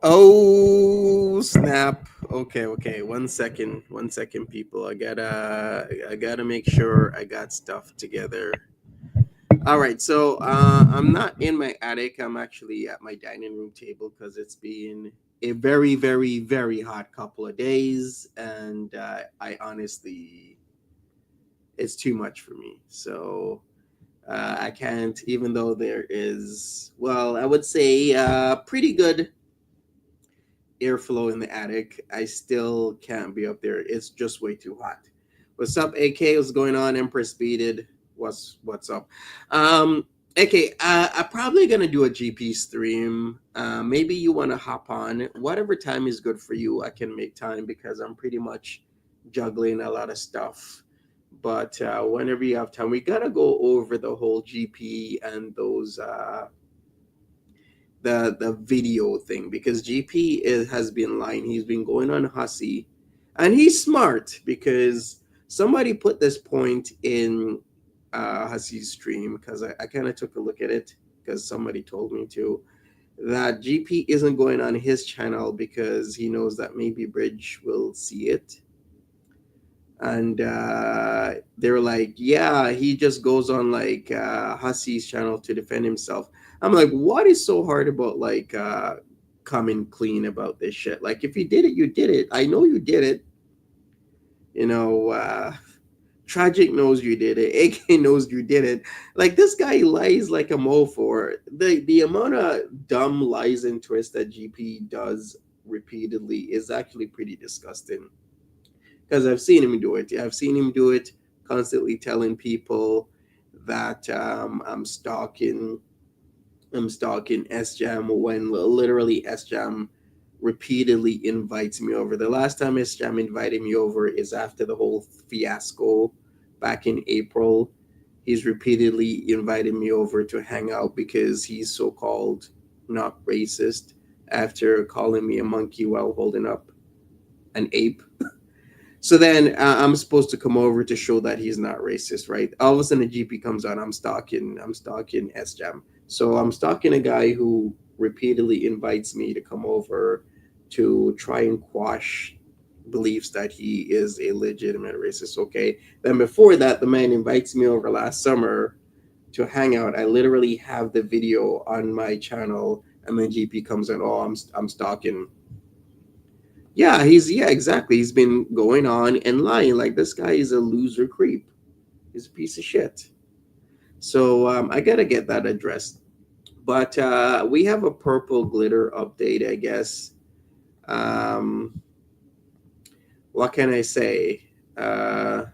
Oh snap. Okay, okay. 1 second. 1 second, people. I gotta make sure I got stuff together. All right, so I'm not in my attic. I'm actually at my dining room table because it's been a very, very, very hot couple of days, and I honestly, it's too much for me. So I can't, even though there is, well, I would say pretty good airflow in the attic. I still can't be up there. It's just way too hot. What's up, AK? What's going on? Empress Beaded. What's up? AK, I'm probably gonna do a GP stream. Maybe you wanna hop on. Whatever time is good for you, I can make time because I'm pretty much juggling a lot of stuff. But whenever you have time, we gotta go over the whole GP and those the video thing because has been lying. He's been going on Hussy, and he's smart because somebody put this point in Hussy's stream because I kind of took a look at it because somebody told me to that GP isn't going on his channel because he knows that maybe Bridge will see it. And they were like, yeah, he just goes on like Hussy's channel to defend himself. I'm like, what is so hard about like coming clean about this shit? Like, if you did it, you did it. I know you did it. You know, Tragic knows you did it. AK knows you did it. Like, this guy lies like a mofo. The amount of dumb lies and twists that GP does repeatedly is actually pretty disgusting because I've seen him do it. I've seen him do it constantly telling people that I'm stalking SJam when literally SJam repeatedly invites me over. The last time SJam invited me over is after the whole fiasco back in April. He's repeatedly invited me over to hang out because he's so called not racist after calling me a monkey while holding up an ape. So then I'm supposed to come over to show that he's not racist, right? All of a sudden, the GP comes on. I'm stalking SJam. So I'm stalking a guy who repeatedly invites me to come over to try and quash beliefs that he is a legitimate racist. Okay. Then before that, the man invites me over last summer to hang out. I literally have the video on my channel, and then GP comes on. Oh, I'm stalking. Yeah, exactly. He's been going on and lying. Like, this guy is a loser creep. He's a piece of shit. So I gotta get that addressed. But we have a purple glitter update, I guess. Um, what can I say? It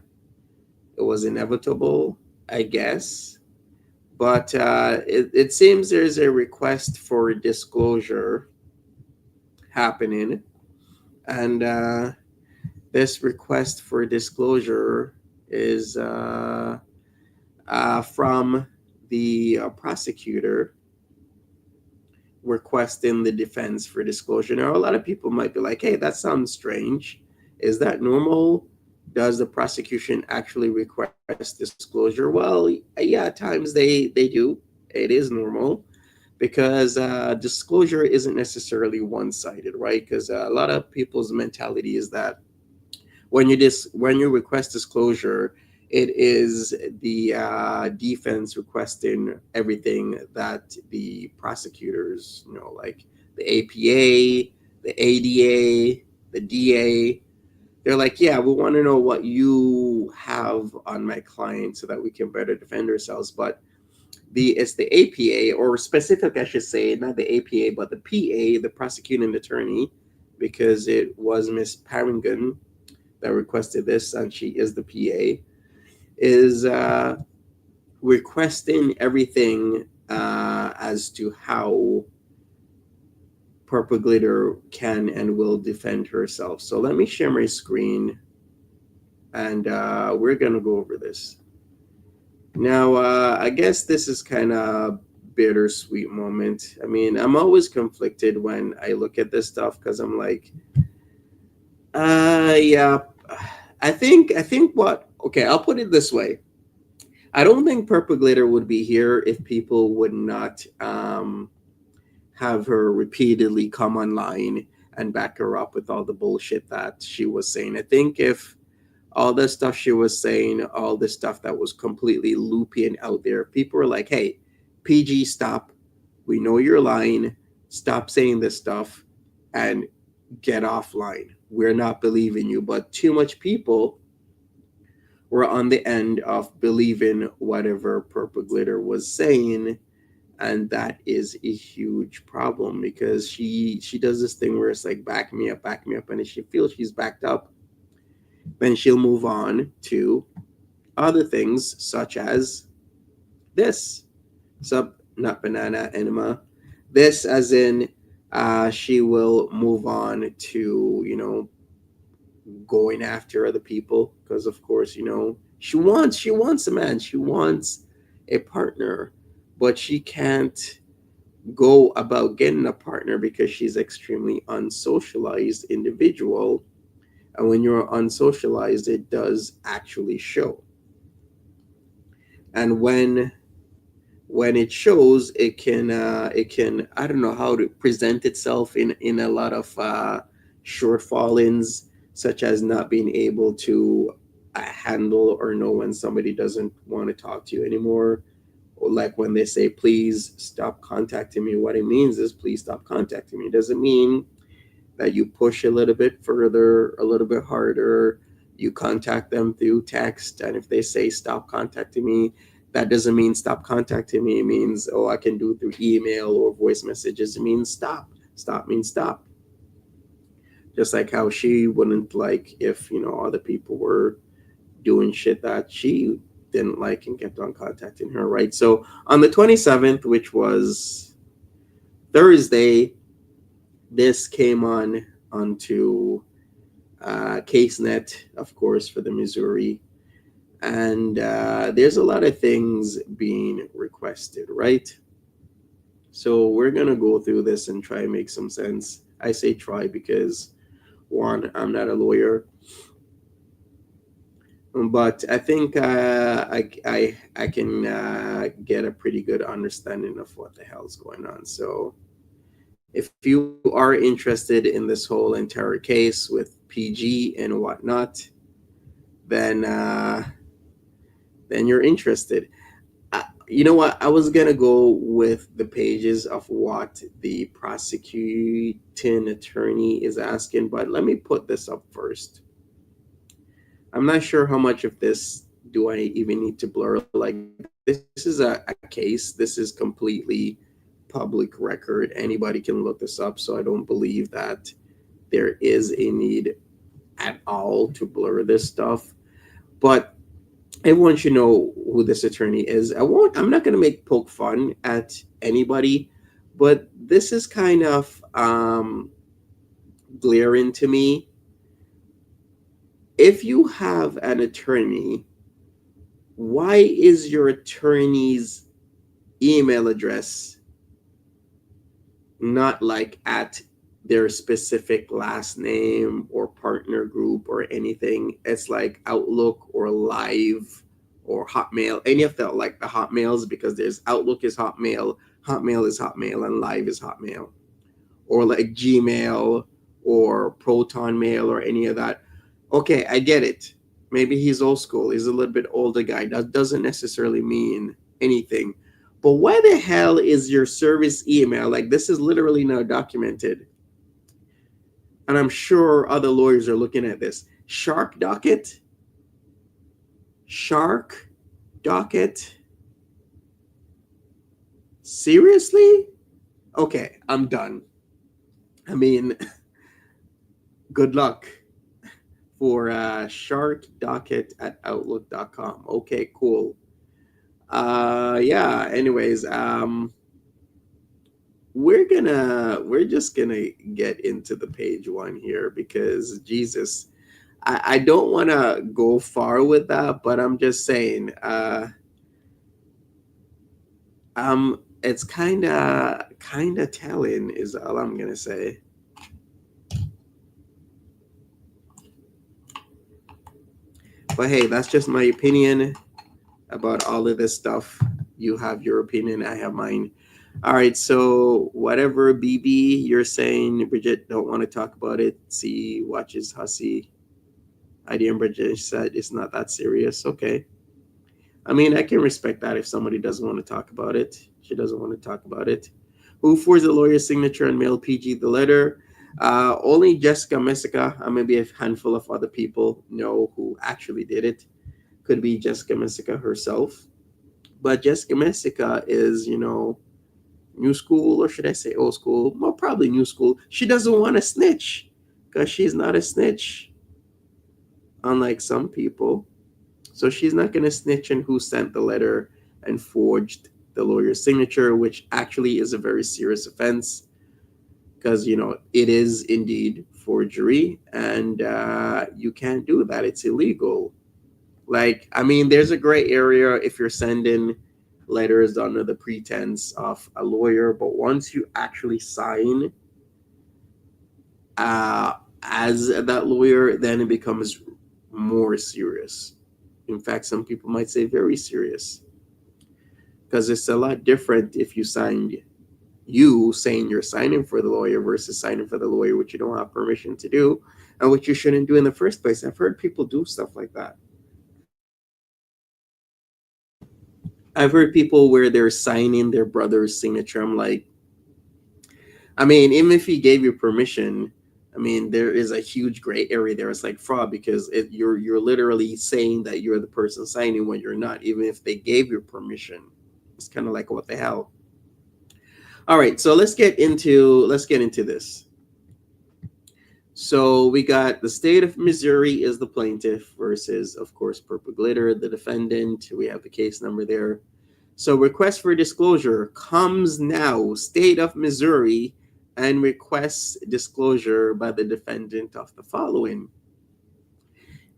was inevitable, I guess. But it seems there's a request for disclosure happening. And this request for disclosure is from the prosecutor requesting the defense for disclosure. Now, a lot of people might be like, hey, that sounds strange. Is that normal? Does the prosecution actually request disclosure? Well, yeah, at times they do. It is normal because disclosure isn't necessarily one-sided, right? Because a lot of people's mentality is that when you request disclosure, it is the defense requesting everything that the prosecutors, like the APA, the ADA, the DA. They're like, yeah, we want to know what you to have on my client so that we can better defend ourselves. But it's the APA, or specific, I should say, not the APA, but the PA, the prosecuting attorney, because it was Miss Parangon that requested this, and she is the PA, is requesting everything as to how Purple Glitter can and will defend herself. So let me share my screen, and we're gonna go over this. Now, I guess this is kind of bittersweet moment. I mean, I'm always conflicted when I look at this stuff because I'm like, yeah, I think what okay, I'll put it this way. I don't think Purple Glitter would be here if people would not have her repeatedly come online and back her up with all the bullshit that she was saying. I think if all the stuff she was saying, all the stuff that was completely loopy and out there, people were like, hey, PG, stop. We know you're lying. Stop saying this stuff and get offline. We're not believing you. But too much people were on the end of believing whatever Purple Glitter was saying, and that is a huge problem because she does this thing where it's like back me up, and if she feels she's backed up, then she'll move on to other things such as this sub not banana enema, this as in she will move on to going after other people because of course she wants a man, she wants a partner, but she can't go about getting a partner because she's extremely unsocialized individual, and when you're unsocialized it does actually show. And when it shows, it can I don't know how to present itself in a lot of shortfallings, such as not being able to handle or know when somebody doesn't want to talk to you anymore, or like when they say please stop contacting me, what it means is please stop contacting me. It doesn't mean that you push a little bit further, a little bit harder. You contact them through text, and if they say stop contacting me, that doesn't mean stop contacting me. It means, oh, I can do it through email or voice messages. It means stop. Stop means stop. Just like how she wouldn't like if other people were doing shit that she didn't like and kept on contacting her, right? So on the 27th, which was Thursday, this came onto CaseNet, of course, for the Missouri. And there's a lot of things being requested, right? So we're going to go through this and try and make some sense. I say try because, one, I'm not a lawyer. But I think I can get a pretty good understanding of what the hell's going on. So if you are interested in this whole entire case with PG and whatnot, then you're interested. You know what? I was gonna go with the pages of what the prosecuting attorney is asking, but let me put this up first. I'm not sure how much of this do I even need to blur. Like, this is a case. This is completely public record. Anybody can look this up. So I don't believe that there is a need at all to blur this stuff. But everyone should know who this attorney is. I'm not going to make poke fun at anybody, but this is kind of glaring to me. If you have an attorney, why is your attorney's email address not like at their specific last name or partner group or anything? It's like Outlook or Live or Hotmail, any of the like the Hotmails, because there's Outlook is Hotmail, Hotmail is Hotmail, and Live is Hotmail, or like Gmail or Proton Mail or any of that. Okay, I get it. Maybe he's old school. He's a little bit older guy. That doesn't necessarily mean anything. But why the hell is your service email like this? Is literally now documented, and I'm sure other lawyers are looking at this. Shark Docket. Shark docket. Seriously? Okay, I'm done. I mean, good luck for shark docket at outlook.com. Okay, cool. Yeah, anyways, we're just gonna get into the page one here because Jesus, I don't want to go far with that, but I'm just saying, it's kind of telling is all I'm gonna say. But hey, that's just my opinion about all of this stuff. You have your opinion, I have mine. All right, so whatever BB you're saying, Bridget don't want to talk about it. See, watches Hussy. ID and Bridget said it's not that serious. Okay. I mean, I can respect that if somebody doesn't want to talk about it. She doesn't want to talk about it. Who forged the lawyer's signature and mailed PG the letter? Only Jessica Messica and maybe a handful of other people know who actually did it. Could be Jessica Messica herself. But Jessica Messica is, new school, or should I say old school? Well, probably new school. She doesn't want to snitch because she's not a snitch, unlike some people. So she's not going to snitch on who sent the letter and forged the lawyer's signature, which actually is a very serious offense because, it is indeed forgery and you can't do that. It's illegal. Like, I mean, there's a gray area if you're sending letters under the pretense of a lawyer, but once you actually sign uh, as that lawyer, then it becomes more serious. In fact, some people might say very serious because it's a lot different if you signed you saying you're signing for the lawyer versus signing for the lawyer, which you don't have permission to do and which you shouldn't do in the first place. I've heard people do stuff like that. I've heard people where they're signing their brother's signature. I'm like, I mean, even if he gave you permission, I mean, there is a huge gray area there. It's like fraud because you're literally saying that you're the person signing when you're not, even if they gave you permission. It's kind of like what the hell. All right, so let's get into this. So we got the state of Missouri is the plaintiff versus, of course, Purple Glitter, the defendant. We have the case number there. So request for disclosure comes now, state of Missouri, and requests disclosure by the defendant of the following.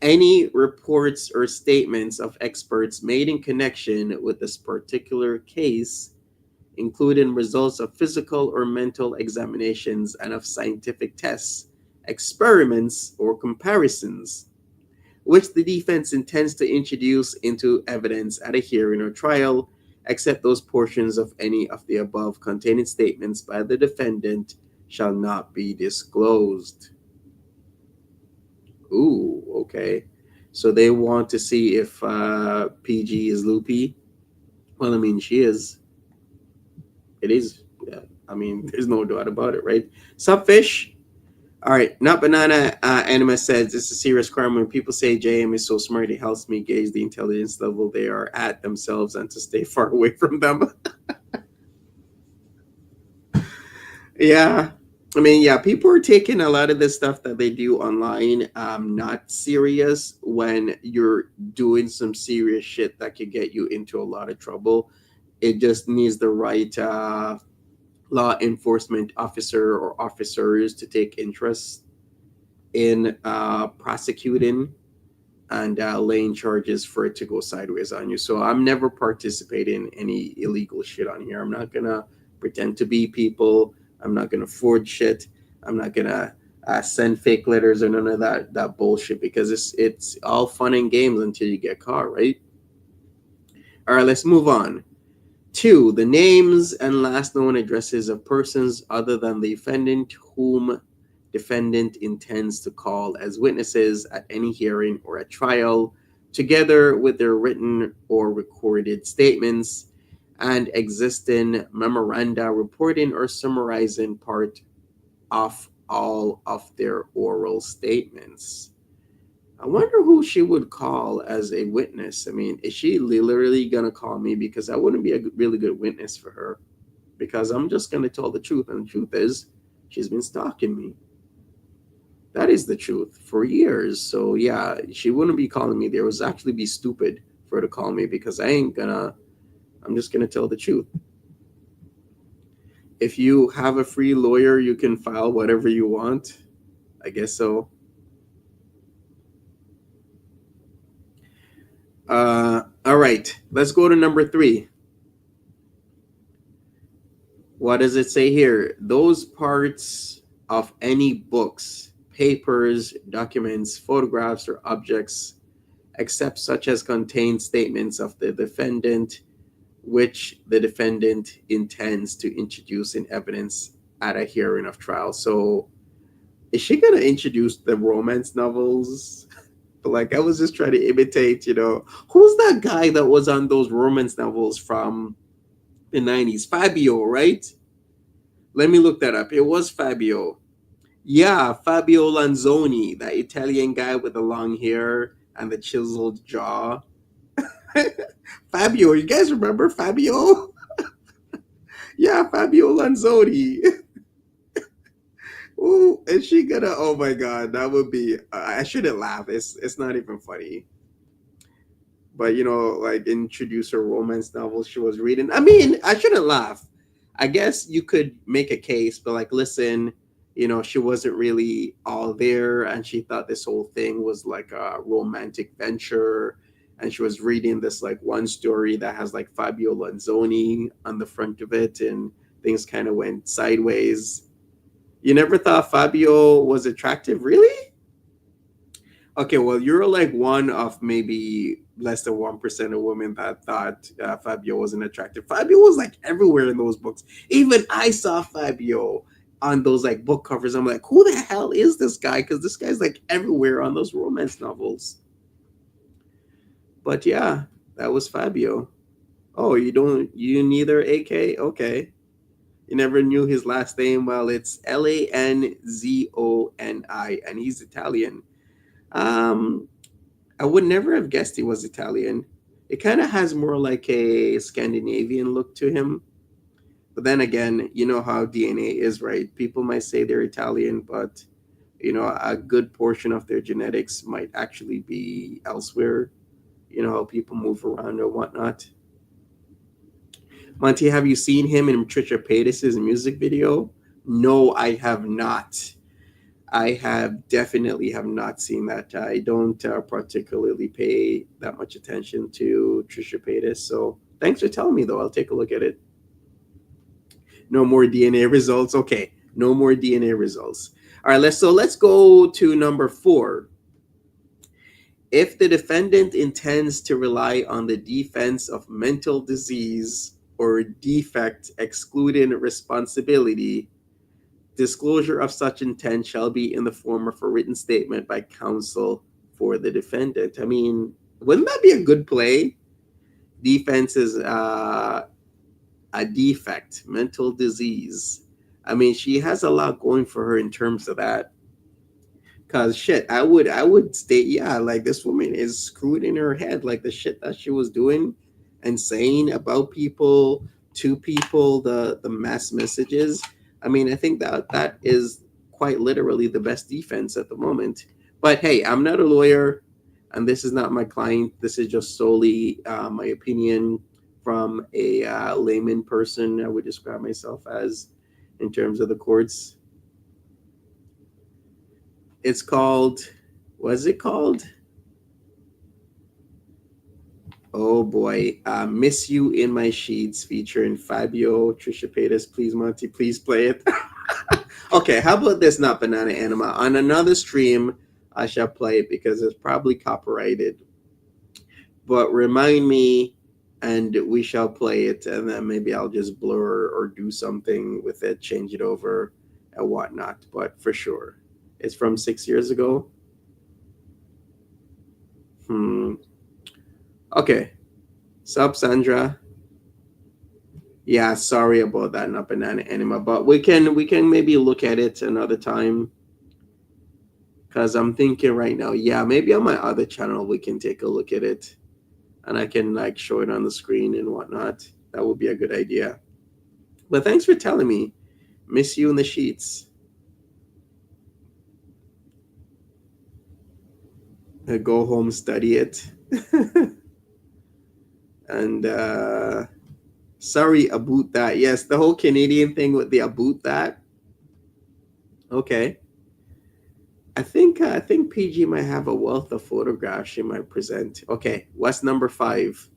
Any reports or statements of experts made in connection with this particular case, including results of physical or mental examinations and of scientific tests, experiments, or comparisons, which the defense intends to introduce into evidence at a hearing or trial, except those portions of any of the above containing statements by the defendant shall not be disclosed. Ooh, okay. So they want to see if PG is loopy. Well, I mean, she is. It is. Yeah. I mean, there's no doubt about it, right? Sup, fish? All right, not banana. Anima says it's a serious crime when people say JM is so smart. It helps me gauge the intelligence level they are at themselves and to stay far away from them. Yeah, I mean, yeah, people are taking a lot of this stuff that they do online not serious when you're doing some serious shit that could get you into a lot of trouble. It just needs the right law enforcement officer or officers to take interest in prosecuting and laying charges for it to go sideways on you. So I'm never participating in any illegal shit on here. I'm not gonna pretend to be people. I'm not gonna forge shit. I'm not gonna send fake letters or none of that bullshit because it's all fun and games until you get caught, right? All right, let's move on. Two, the names and last known addresses of persons other than the defendant whom defendant intends to call as witnesses at any hearing or at trial, together with their written or recorded statements and existing memoranda reporting or summarizing part of all of their oral statements. I wonder who she would call as a witness. I mean, is she literally gonna call me? Because I wouldn't be a really good witness for her. Because I'm just gonna tell the truth, and the truth is, she's been stalking me. That is the truth for years. So yeah, she wouldn't be calling me. There was actually be stupid for her to call me because I ain't gonna. I'm just gonna tell the truth. If you have a free lawyer, you can file whatever you want. I guess so. All right, let's go to number three. What does it say here? Those parts of any books, papers, documents, photographs, or objects, except such as contain statements of the defendant, which the defendant intends to introduce in evidence at a hearing of trial. So, is she gonna introduce the romance novels? Like, I was just trying to imitate, who's that guy that was on those romance novels from the 90s? Fabio, right? Let me look that up. It was Fabio. Yeah, Fabio Lanzoni, that Italian guy with the long hair and the chiseled jaw. Fabio, you guys remember Fabio? Yeah, Fabio Lanzoni. Ooh, is she gonna? Oh my god, that would be. I shouldn't laugh. It's not even funny. But like introduce her romance novel she was reading. I mean, I shouldn't laugh. I guess you could make a case, but like, listen, she wasn't really all there, and she thought this whole thing was like a romantic venture, and she was reading this like one story that has like Fabio Lanzoni on the front of it, and things kind of went sideways. You never thought Fabio was attractive, really? Okay, well, you're like one of maybe less than 1% of women that thought Fabio wasn't attractive. Fabio was like everywhere in those books. Even I saw Fabio on those like book covers. I'm like, who the hell is this guy? Because this guy's like everywhere on those romance novels. But yeah, that was Fabio. Oh, you neither, AK? Okay. You never knew his last name. Well, it's Lanzoni, and he's Italian. Um, I would never have guessed he was Italian. It kind of has more like a Scandinavian look to him. But then again, you know how DNA is, right? People might say they're Italian, but a good portion of their genetics might actually be elsewhere. You know how people move around or whatnot. Monty, have you seen him in Trisha Paytas' music video? No, I have not. I have definitely have not seen that. I don't particularly pay that much attention to Trisha Paytas. So thanks for telling me, though. I'll take a look at it. No more DNA results. Okay, no more DNA results. All right, let's go to number four. If the defendant intends to rely on the defense of mental disease or defect excluding responsibility, disclosure of such intent shall be in the form of a written statement by counsel for the defendant. I mean, wouldn't that be a good play? Defense is a defect, mental disease. I mean, she has a lot going for her in terms of that. Cause shit, I would state, yeah, like this woman is screwed in her head, like the shit that she was doing and saying about people to people, the mass messages. I mean, I think that is quite literally the best defense at the moment. But hey, I'm not a lawyer, and this is not my client. This is just solely my opinion from a layman person. I would describe myself as in terms of the courts. It's called, what is it called? Oh boy, Miss You in My Sheets featuring Fabio, Trisha Paytas. Please, Monty, please play it. Okay, how about this, not Banana Anima? On another stream, I shall play it because it's probably copyrighted. But remind me and we shall play it, and then maybe I'll just blur or do something with it, change it over and whatnot. But for sure, it's from 6 years ago. Hmm. Okay. Sup, Sandra? Yeah, sorry about that, not banana anima, but we can maybe look at it another time. Because I'm thinking right now, yeah, maybe on my other channel we can take a look at it and I can like show it on the screen and whatnot. That would be a good idea. But thanks for telling me. Miss you in the sheets. Go home, study it. And sorry about that. Yes, the whole Canadian thing with the about that. Okay. I think PG might have a wealth of photographs she might present. Okay, what's number 5?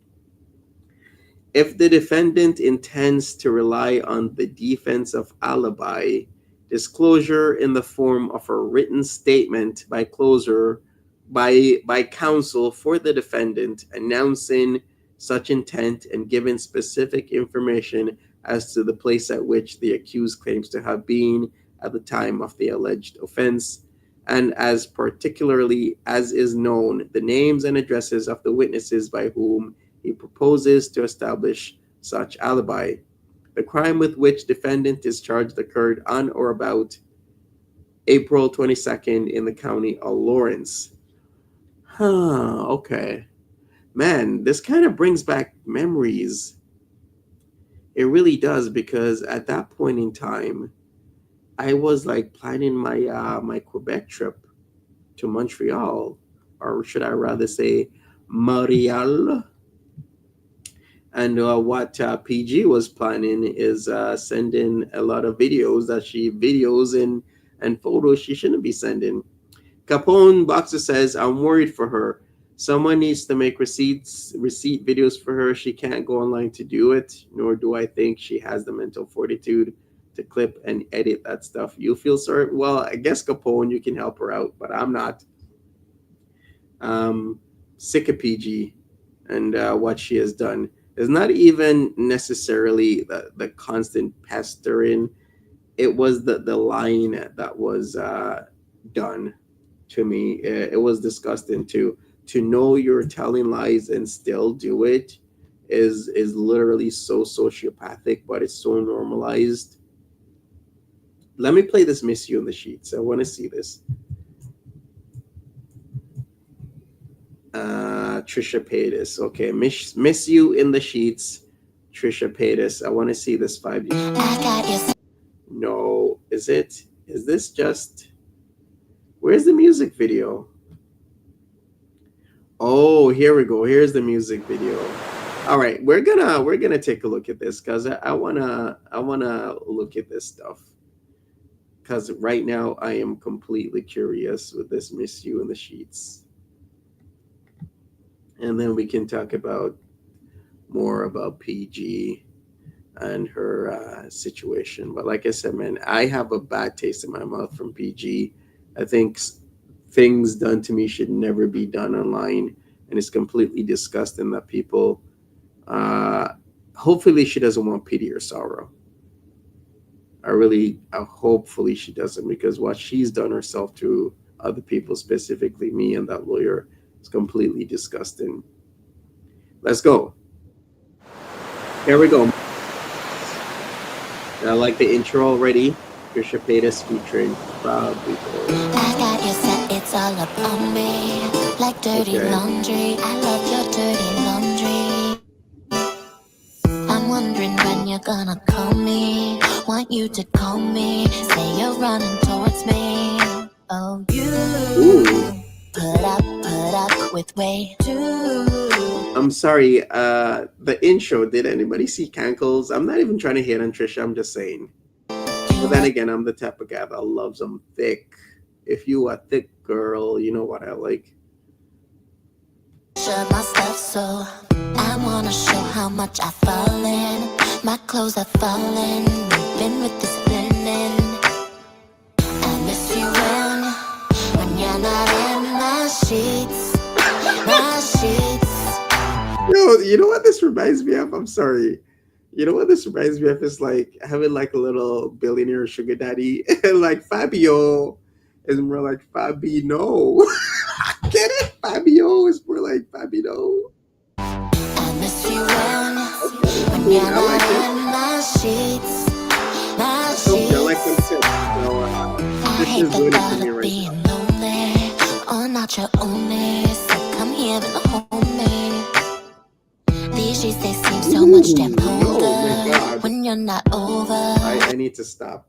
If the defendant intends to rely on the defense of alibi, disclosure in the form of a written statement by closer by counsel for the defendant announcing such intent and giving specific information as to the place at which the accused claims to have been at the time of the alleged offense, and as particularly as is known, the names and addresses of the witnesses by whom he proposes to establish such alibi. The crime with which defendant is charged occurred on or about April 22nd in the county of Lawrence. Okay. Man, this kind of brings back memories. It really does because at that point in time, I was like planning my Quebec trip to Montreal, or should I rather say Montreal. And what PG was planning is sending a lot of videos and photos she shouldn't be sending. Capone Boxer says, I'm worried for her. Someone needs to make receipt videos for her. She can't go online to do it, nor do I think she has the mental fortitude to clip and edit that stuff. You feel sorry? Well, I guess Capone, you can help her out, but I'm not. Um, Sick of PG and what she has done. It's not even necessarily the constant pestering. It was the line that was done to me. It was disgusting to know you're telling lies and still do it is literally so sociopathic, but it's so normalized. Let me play this Miss You in the Sheets. I want to see this. Trisha Paytas. Okay, miss You in the Sheets. Trisha Paytas. I want to see this 5D. No, is it? Is this just? Where's the music video? Oh, here we go. Here's the music video. All right, we're gonna take a look at this because I wanna look at this stuff because right now I am completely curious with this Miss You in the Sheets, and then we can talk about more about PG and her situation. But like I said, man, I have a bad taste in my mouth from PG. I think things done to me should never be done online, and it's completely disgusting that people. Uh, Hopefully, she doesn't want pity or sorrow. Hopefully she doesn't because what she's done herself to other people, specifically me and that lawyer, is completely disgusting. Let's go. Here we go. I like the intro already. Trisha Paytas featuring Proud People. I got you set, it's all up on me. Like dirty laundry, I love your dirty laundry. I'm wondering when you're gonna call me. Want you to call me, say you're running towards me. Oh, you put up with way too. I'm sorry, the intro, did anybody see Cankles? I'm not even trying to hate on Trisha, I'm just saying. But then again, I'm the type of guy that loves them thick. If you a thick girl, you know what I like. Share my stuff, so I wanna show how much I've fallen. My clothes are falling, moving with this linen. I miss you when you're not in my sheets, my sheets. Yo, you know what this reminds me of? I'm sorry. You know what this reminds me of is like having like a little billionaire sugar daddy, and like Fabio is more like Fabino. Get it? Fabio is more like Fabino. I miss you when Cool. you're I like not it. in my sheets, my I like them sheets. too. So, I this hate is the doing it for thought me of right being now. lonely. These sheets, they seem so much damn Ooh, oh my colder god. when you're not over. I need to stop.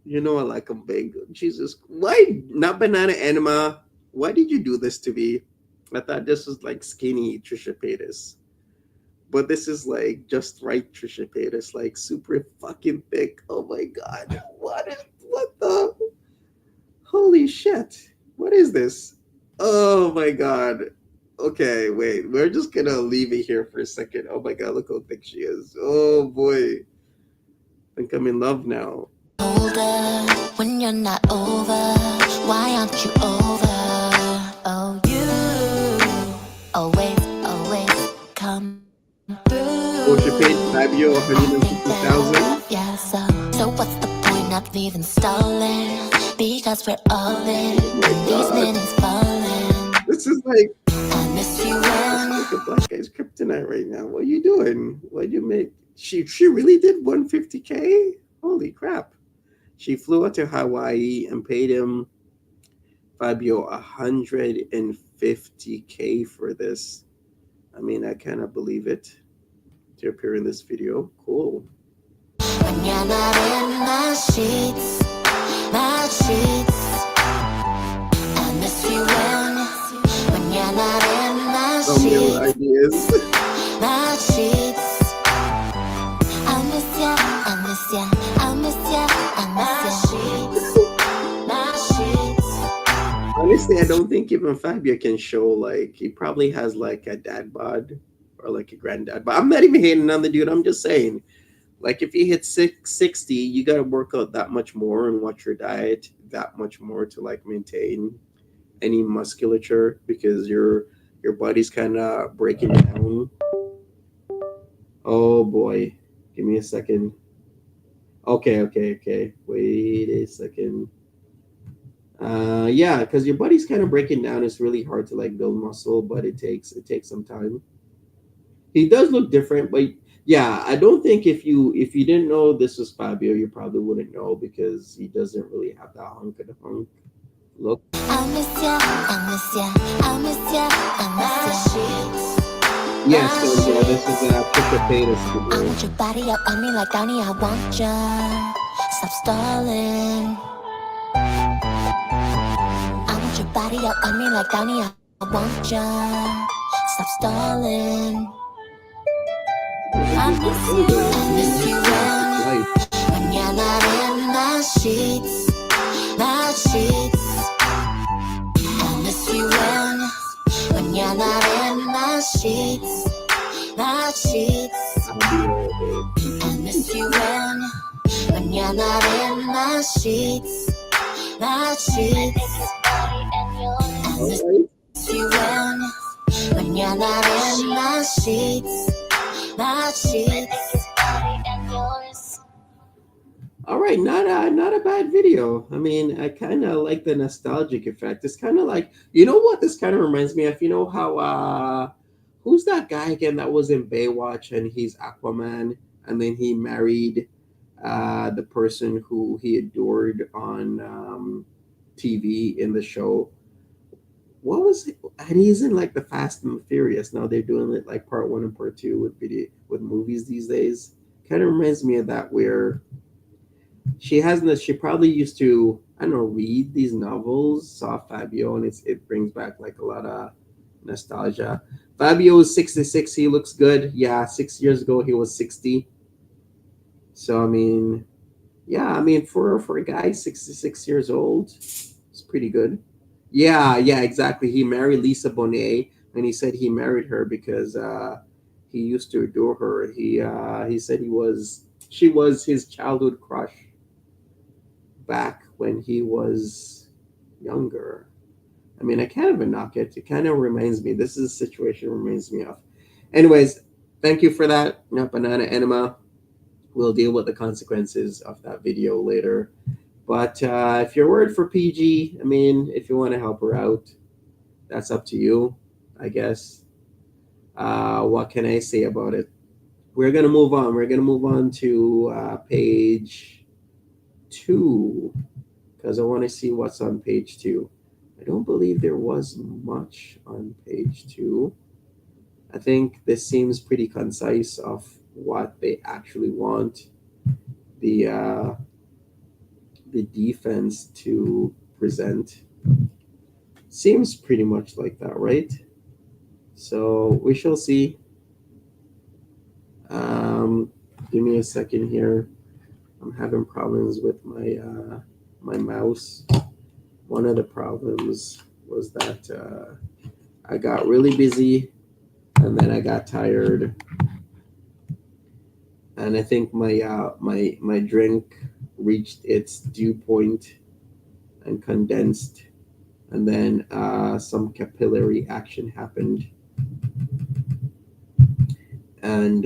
You know I like them big. Jesus. Why not banana enema? Why did you do this to me? I thought this was like skinny Trisha Paytas. But this is like just right Trisha Paytas, like super fucking thick. Oh my god. What the holy shit? What is this? Oh my god. Okay, wait. We're just gonna leave it here for a second. Oh my god, look how thick she is. Oh boy. I think I'm in love now. Older when you're not over. Why aren't you over? Oh, you always, always come Oh, she paid through. Fabio I think that I 150,000. love ya so what's the point of even stalling? Because we're all in. Oh my These god. minutes falling. This is like I miss you this is when like a black guy's kryptonite right now. What are you doing? What you make? She really did 150K? Holy crap. She flew out to Hawaii and paid him Fabio 150K for this. I mean, I cannot believe it to appear in this video. Cool. you're not in my sheets, my sheets. I miss you when you're not in my So many sheets, ideas. my sheets. I miss ya, I miss ya, I miss ya, I miss ya. My sheets. Honestly, I don't think even Fabio can show like he probably has like a dad bod or like a granddad. But I'm not even hating on the dude. I'm just saying, like if you hit 60, you got to work out that much more and watch your diet that much more to like maintain any musculature because your body's kind of breaking down. Oh boy, give me a second. Okay. Wait a second. Yeah, because your body's kind of breaking down. It's really hard to like build muscle, but it takes some time. He does look different, but yeah, I don't think if you didn't know this was Fabio, you probably wouldn't know because he doesn't really have that hunk of the hunk look. I miss ya, I miss ya, I miss ya, I miss ya. Yes, Sandra, this is Trisha Paytas I video. want your body up on me like Donnie, I want ya. Stop stalling. I want your body up on me like Donnie, I want ya. Stop stalling. Why is this older? I I mean, miss you this is like his life. when you're not in my sheets, my sheets. I miss you when you're not in my sheets, my sheets. Fabio. I miss you when you're not in my sheets, my sheets. I All miss right. you when you're not in my sheets, my sheets. All right, not a bad video. I mean, I kind of like the nostalgic effect. It's kind of like you know what this kind of reminds me of. You know how who's that guy again that was in Baywatch and he's Aquaman and then he married the person who he adored on TV in the show. What was it? And he's in like the Fast and the Furious now. They're doing it like part one and part two with video with movies these days. Kind of reminds me of that where she hasn't. She probably used to. I don't know. Read these novels. Saw Fabio, and it brings back like a lot of nostalgia. Fabio is 66. He looks good. Yeah, 6 years ago he was 60. So I mean, yeah, I mean for a guy 66 years old, it's pretty good. Yeah, exactly. He married Lisa Bonet, and he said he married her because he used to adore her. He said she was his childhood crush back when he was younger. I mean, I can't even knock it. It kind of reminds me. This is a situation it reminds me of. Anyways, thank you for that. Not banana enema. We'll deal with the consequences of that video later. But if you're worried for PG, I mean, if you want to help her out, that's up to you, I guess. What can I say about it? We're gonna move on. We're gonna move on to page two because I want to see what's on page two. I don't believe there was much on page two. I think this seems pretty concise of what they actually want the defense to present. Seems pretty much like that, right? So we shall see. Um, Give me a second here. I'm having problems with my mouse. One of the problems was that I got really busy and then I got tired, and I think my drink reached its dew point and condensed, and then some capillary action happened, and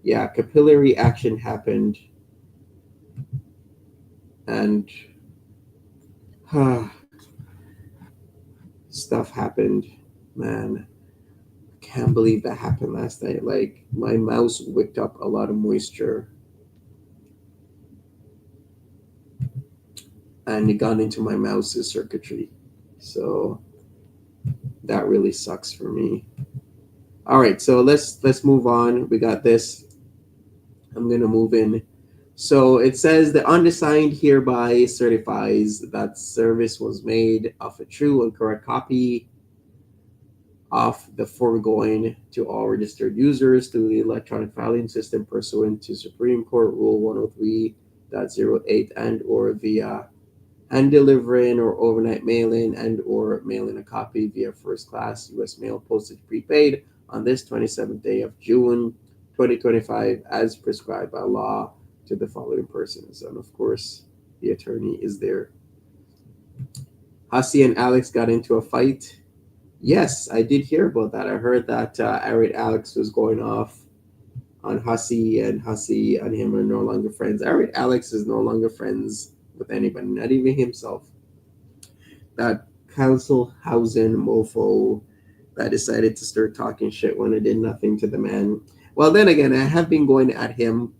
yeah, capillary action happened, and stuff happened, man. Can't believe that happened last night. Like my mouse wicked up a lot of moisture and it got into my mouse's circuitry. So that really sucks for me. All right, so let's move on. We got this. I'm gonna move in. So it says the undersigned hereby certifies that service was made of a true and correct copy of the foregoing to all registered users through the electronic filing system pursuant to Supreme Court Rule 103.08 and or via hand delivering or overnight mailing and or mailing a copy via first class U.S. mail postage prepaid on this 27th day of June 2025 as prescribed by law to the following persons. And of course, the attorney is there. Hussy and Alex got into a fight. Yes, I did hear about that. I heard that Arid Alex was going off on Hussy, and Hussy and him are no longer friends. Arid Alex is no longer friends with anybody, not even himself. That council housing mofo that decided to start talking shit when I did nothing to the man. Well, then again, I have been going at him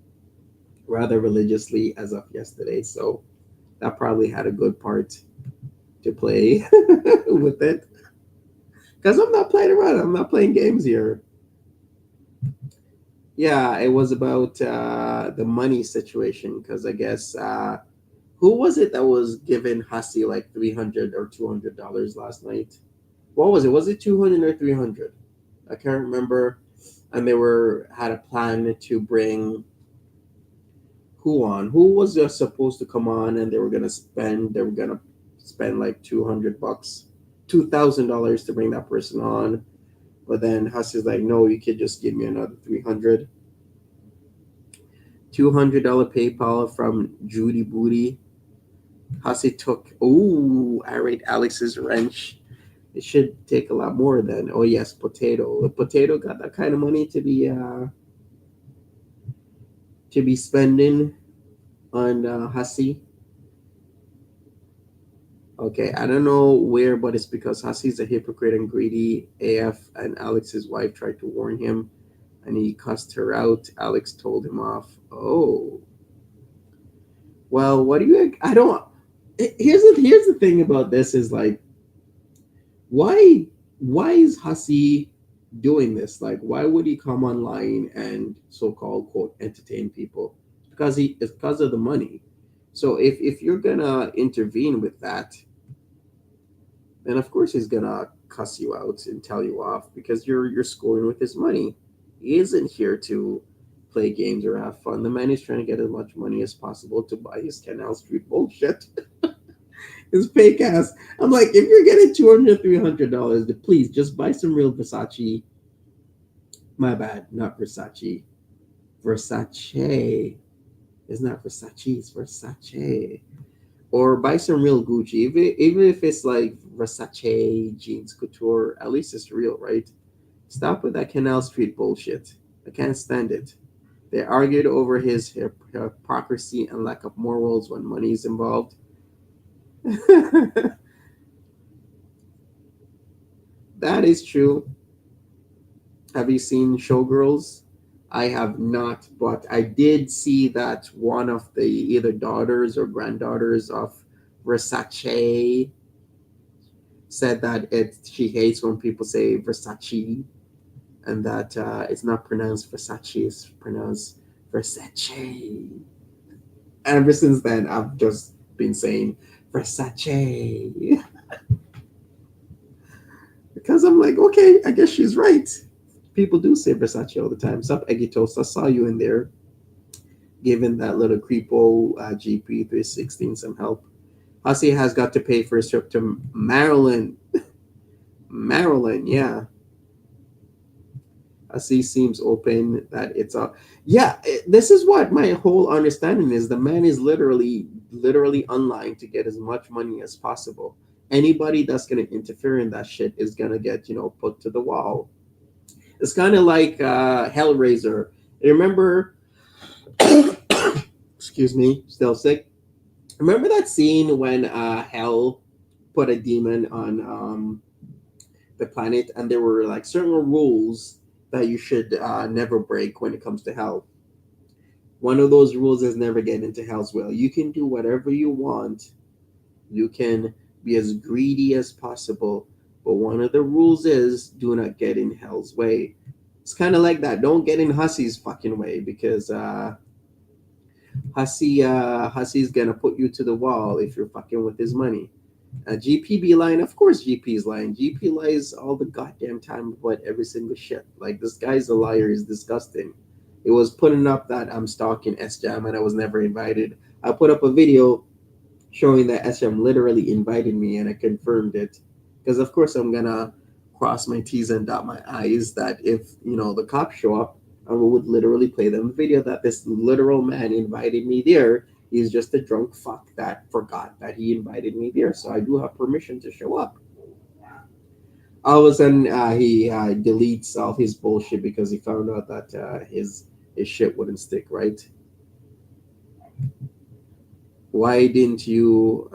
rather religiously as of yesterday, so that probably had a good part to play with it. Because I'm not playing around, I'm not playing games here. Yeah, it was about the money situation. Because I guess who was it that was giving Hussy like $300 or $200 last night? What was it? Was it 200 or 300? I can't remember. And they were had a plan to bring who on? Who was supposed to come on? And they were gonna spend like $200, $2,000 to bring that person on. But then Hussy's like, no, you could just give me another 300. $200 PayPal from Judy Booty. Hussy took, ooh, I rate Alex's wrench. It should take a lot more than, oh yes, Potato. The Potato got that kind of money to be spending on Hussy. Okay, I don't know where, but it's because Hussy's a hypocrite and greedy AF, and Alex's wife tried to warn him, and he cussed her out. Alex told him off. Oh, well, what do you? I don't. Here's the thing about this is like, why why is Hussy doing this? Like, why would he come online and so-called quote entertain people? It's because of the money. So if you're gonna intervene with that, then of course he's gonna cuss you out and tell you off because you're scoring with his money. He isn't here to play games or have fun. The man is trying to get as much money as possible to buy his Canal Street bullshit. His fake ass. I'm like, if you're getting $200, $300, please just buy some real Versace. My bad, not Versace. Versace. It's not Versace, it's Versace. Or buy some real Gucci. Even if it's like Versace jeans couture, at least it's real, right? Stop with that Canal Street bullshit. I can't stand it. They argued over his hypocrisy and lack of morals when money is involved. That is true. Have you seen Showgirls? I have not, but I did see that one of the either daughters or granddaughters of Versace said that she hates when people say Versace, and that it's not pronounced Versace, it's pronounced Versace. Ever since then, I've just been saying Versace because I'm like, okay, I guess she's right. People do say Versace all the time. Sup, Egitos, I saw you in there giving that little creepo GP316 some help. Hussy has got to pay for his trip to Maryland. Maryland, yeah. Hussy seems open that it's a yeah. This is what my whole understanding is. The man is literally online to get as much money as possible. Anybody that's gonna interfere in that shit is gonna get put to the wall. It's kind of like Hellraiser. Remember? Excuse me, still sick. Remember that scene when Hell put a demon on the planet, and there were like certain rules that you should never break when it comes to Hell. One of those rules is never get into Hell's will. You can do whatever you want. You can be as greedy as possible, but one of the rules is do not get in Hell's way. It's kind of like that. Don't get in Hussy's fucking way because Hussy's gonna put you to the wall if you're fucking with his money. GP be lying. Of course, GP is lying. GP lies all the goddamn time about every single shit. Like, this guy's a liar. He's disgusting. It was putting up that I'm stalking S Jam and I was never invited. I put up a video showing that S Jam literally invited me and I confirmed it. Because, of course, I'm gonna cross my T's and dot my I's that if, the cops show up, I would literally play them the video that this literal man invited me there. He's just a drunk fuck that forgot that he invited me there. So I do have permission to show up. All of a sudden, he deletes all his bullshit because he found out that his shit wouldn't stick, right? Why didn't you,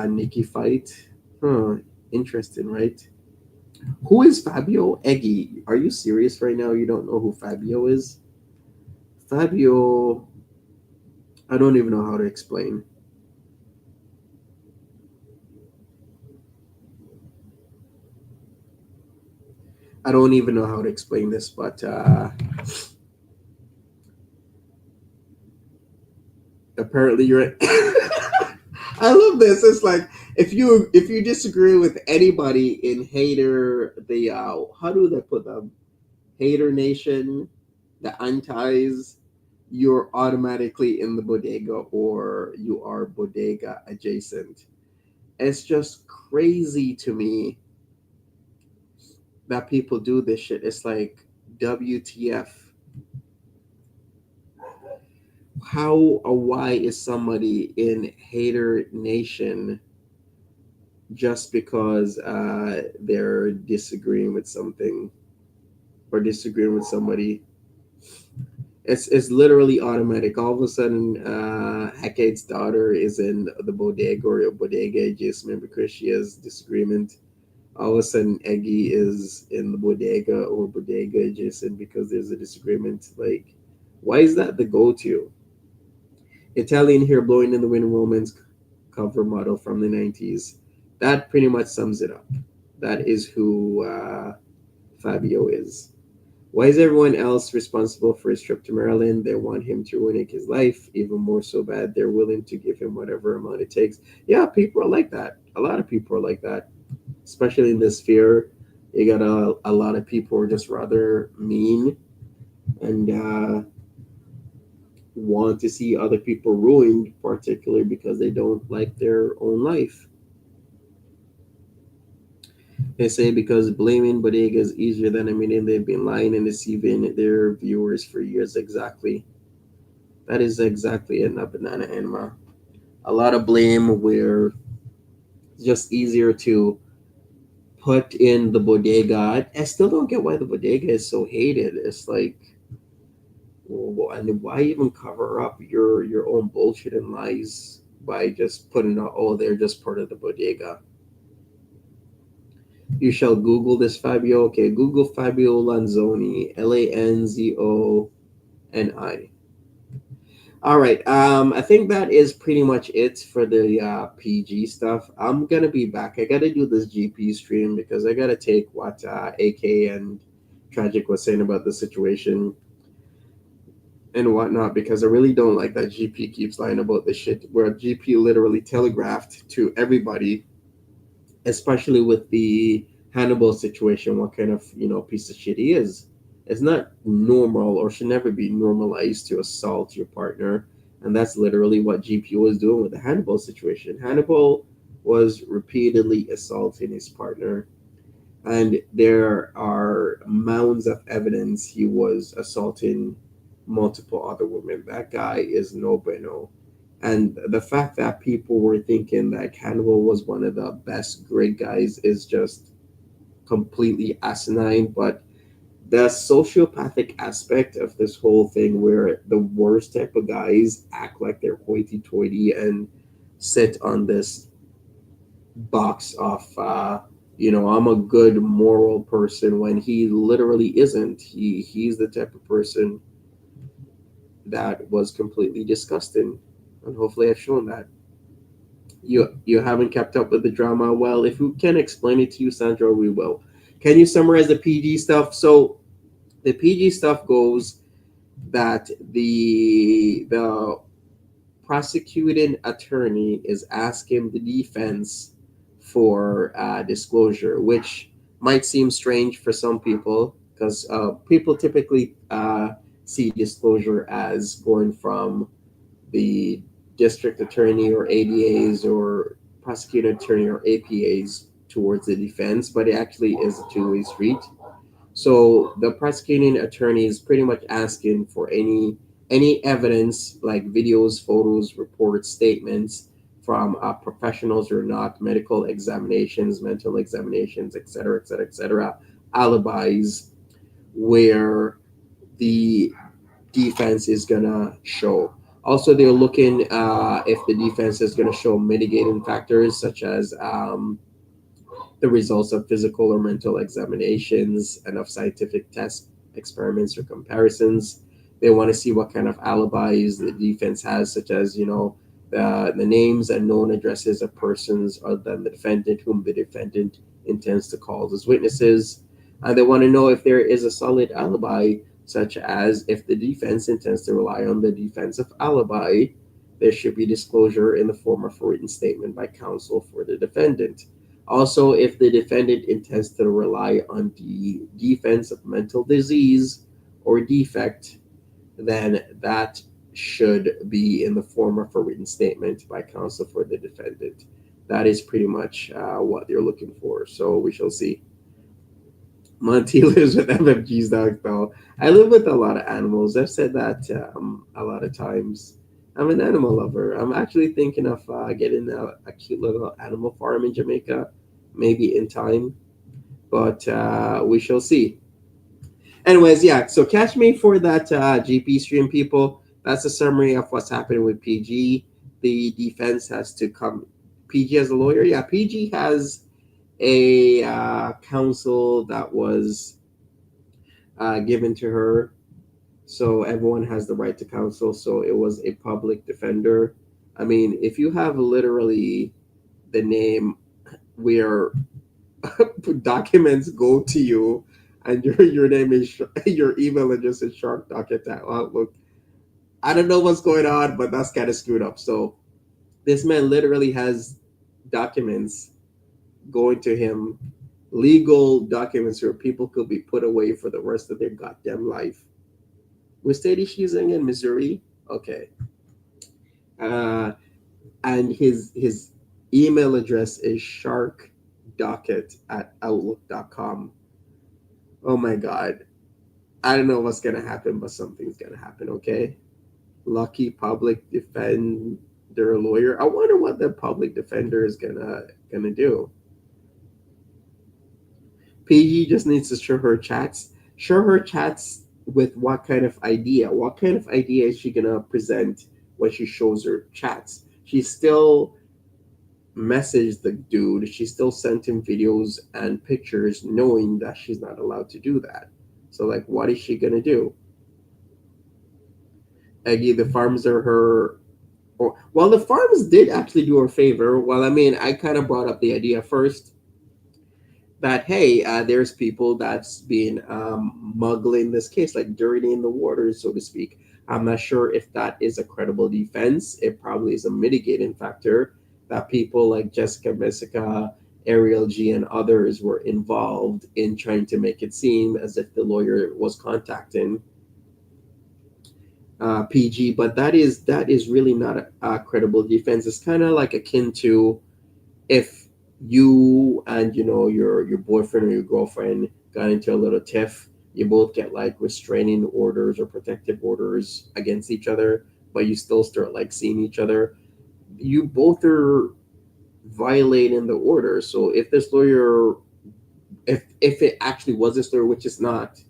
Nikki, fight? Huh. Interesting, right? Who is Fabio Eggy? Are you serious right now? You don't know who Fabio is? Fabio, I don't even know how to explain. I don't even know how to explain this, but apparently you're. I love this. It's like if you disagree with anybody in hater, the how do they put them? Hater nation, the antis, you're automatically in the bodega or you are bodega adjacent. It's just crazy to me that people do this shit. It's like WTF. How or why is somebody in hater nation just because they're disagreeing with something or disagreeing with somebody? It's literally automatic. All of a sudden, Hacket's daughter is in the bodega or a bodega adjacent because she has disagreement. All of a sudden, Eggy is in the bodega or bodega adjacent because there's a disagreement. Like, why is that the go-to? Italian hair blowing in the wind romance cover model from the 90s. That pretty much sums it up. That is who Fabio is. Why is everyone else responsible for his trip to Maryland? They want him to ruin his life, even more so bad. They're willing to give him whatever amount it takes. Yeah, people are like that. A lot of people are like that, especially in this sphere. You got a lot of people who are just rather mean and want to see other people ruined, particularly because they don't like their own life. They say because blaming Bodega is easier than admitting they've been lying and deceiving their viewers for years. Exactly. That is exactly it, not banana anima. A lot of blame where it's just easier to put in the bodega. I still don't get why the bodega is so hated. It's like, well, and why even cover up your own bullshit and lies by just putting out, oh, they're just part of the bodega. You shall Google this Fabio. Okay, Google Fabio Lanzoni, Lanzoni. All right. I think that is pretty much it for the PG stuff. I'm gonna be back. I gotta do this GP stream because I gotta take what AK and Tragic was saying about the situation and whatnot, because I really don't like that GP keeps lying about this shit. Where GP literally telegraphed to everybody, especially with the Hannibal situation, what kind of piece of shit he is. It's not normal or should never be normalized to assault your partner, and that's literally what GP was doing with the Hannibal situation. Hannibal was repeatedly assaulting his partner, and there are mounds of evidence he was assaulting multiple other women. That guy is no bueno. And the fact that people were thinking that Hannibal was one of the best great guys is just completely asinine. But the sociopathic aspect of this whole thing, where the worst type of guys act like they're hoity toity and sit on this box of I'm a good moral person, when he literally isn't. He's the type of person that was completely disgusting, and hopefully I've shown that. You haven't kept up with the drama. Well, if we can explain it to you, Sandra, we will. Can you summarize the PG stuff? So the PG stuff goes that the prosecuting attorney is asking the defense for disclosure, which might seem strange for some people, because people typically see disclosure as going from the district attorney or ADAs or prosecuting attorney or APAs towards the defense, but it actually is a two-way street. So the prosecuting attorney is pretty much asking for any evidence like videos, photos, reports, statements from professionals or not, medical examinations, mental examinations, etc., etc., etc., alibis, where the defense is gonna show. Also, they're looking if the defense is gonna show mitigating factors such as the results of physical or mental examinations and of scientific tests, experiments, or comparisons. They want to see what kind of alibis the defense has, such as, the names and known addresses of persons other than the defendant, whom the defendant intends to call as witnesses. And they want to know if there is a solid alibi, such as if the defense intends to rely on the defensive alibi, there should be disclosure in the form of a written statement by counsel for the defendant. Also, if the defendant intends to rely on the defense of mental disease or defect, then that should be in the form of a written statement by counsel for the defendant. That is pretty much what they're looking for. So we shall see. Monty lives with FFG's dog, though. I live with a lot of animals. I've said that a lot of times. I'm an animal lover. I'm actually thinking of getting a cute little animal farm in Jamaica, maybe in time, but we shall see. Anyways, yeah, so catch me for that GP stream, people. That's a summary of what's happening with PG. The defense has to come. PG as a lawyer? Yeah, PG has a counsel that was given to her. So everyone has the right to counsel. So it was a public defender. I mean, if you have literally the name where documents go to you and your name is your email address is sharkdocket at Outlook, I don't know what's going on, but that's kind of screwed up. So this man literally has documents going to him, legal documents where people could be put away for the rest of their goddamn life. What state is she in Missouri? Okay. Uh, and his email address is sharkdocket at outlook.com. Oh my god. I don't know what's gonna happen, but something's gonna happen, okay? Lucky public defender lawyer. I wonder what the public defender is gonna do. PG just needs to show her chats. Show her chats with what kind of idea? What kind of idea is she gonna present when she shows her chats? She still messaged the dude. She still sent him videos and pictures, knowing that she's not allowed to do that. So, like, what is she gonna do? Eggy, the farms are her. Or, well, the farms did actually do her a favor. Well, I mean, I kind of brought up the idea first that hey, there's people that's been muggling this case, like dirtying the waters, so to speak. I'm not sure if that is a credible defense. It probably is a mitigating factor that people like Jessica Messica, Ariel G, and others were involved in trying to make it seem as if the lawyer was contacting PG. But that is really not a credible defense. It's kind of like akin to if you and your boyfriend or your girlfriend got into a little tiff, you both get like restraining orders or protective orders against each other, but you still start like seeing each other. You both are violating the order. So if this lawyer, if it actually was this lawyer, which is not,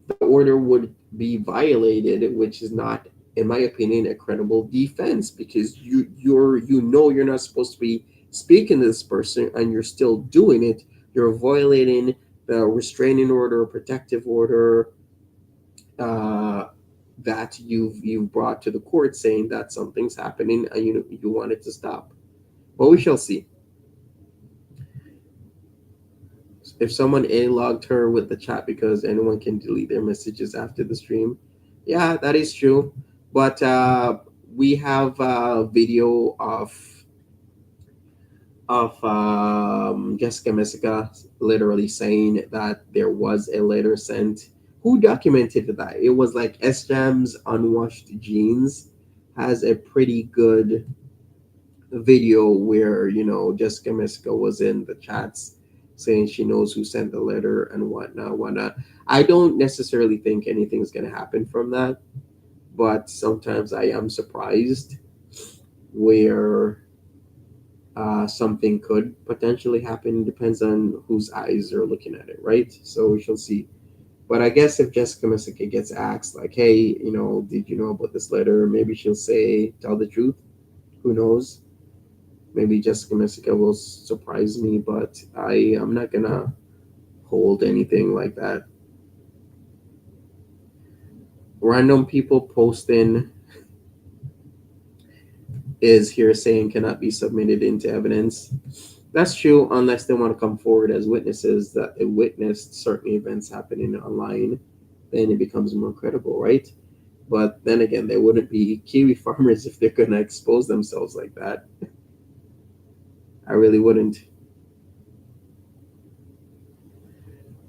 the order would be violated, which is not, in my opinion, a credible defense because you're not supposed to be speaking to this person and you're still doing it. You're violating the restraining order, protective order uh, that you've brought to the court, saying that something's happening and you want it to stop. But we shall see. If someone A logged her with the chat because anyone can delete their messages after the stream. Yeah, that is true. But we have a video of Jessica Messica literally saying that there was a letter sent. Who documented that? It was like S Jam's Unwashed Jeans has a pretty good video where Jessica Messica was in the chats saying she knows who sent the letter and whatnot. I don't necessarily think anything's gonna happen from that, but sometimes I am surprised where something could potentially happen. Depends on whose eyes are looking at it, right? So we shall see. But I guess if Jessica Messica gets asked, like, hey, did you know about this letter? Maybe she'll say, tell the truth. Who knows? Maybe Jessica Messica will surprise me, but I am not gonna hold anything like that. Random people posting is hearsay and cannot be submitted into evidence. That's true unless they want to come forward as witnesses that they witnessed certain events happening online, then it becomes more credible, right? But then again, they wouldn't be kiwi farmers if they're gonna expose themselves like that. I really wouldn't.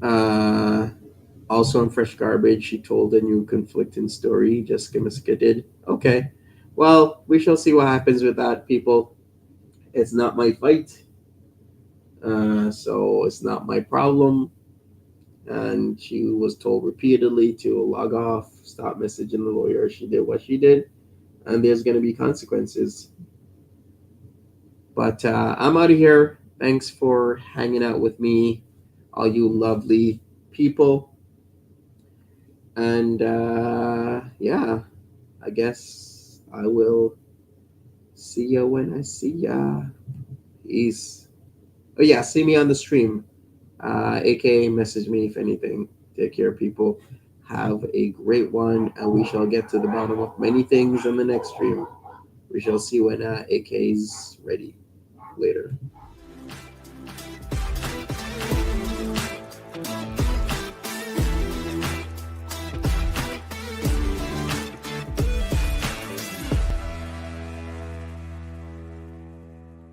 Uh, Also on Fresh Garbage, she told a new conflicting story. Jessica Messica did. Okay. Well, we shall see what happens with that, people. It's not my fight, so it's not my problem. And she was told repeatedly to log off, stop messaging the lawyer. She did what she did, and there's going to be consequences. But I'm out of here. Thanks for hanging out with me, all you lovely people. And yeah, I guess I will see ya when I see ya. Peace. Oh yeah, see me on the stream. AKA message me if anything. Take care, people. Have a great one, and we shall get to the bottom of many things in the next stream. We shall see when AK's ready later.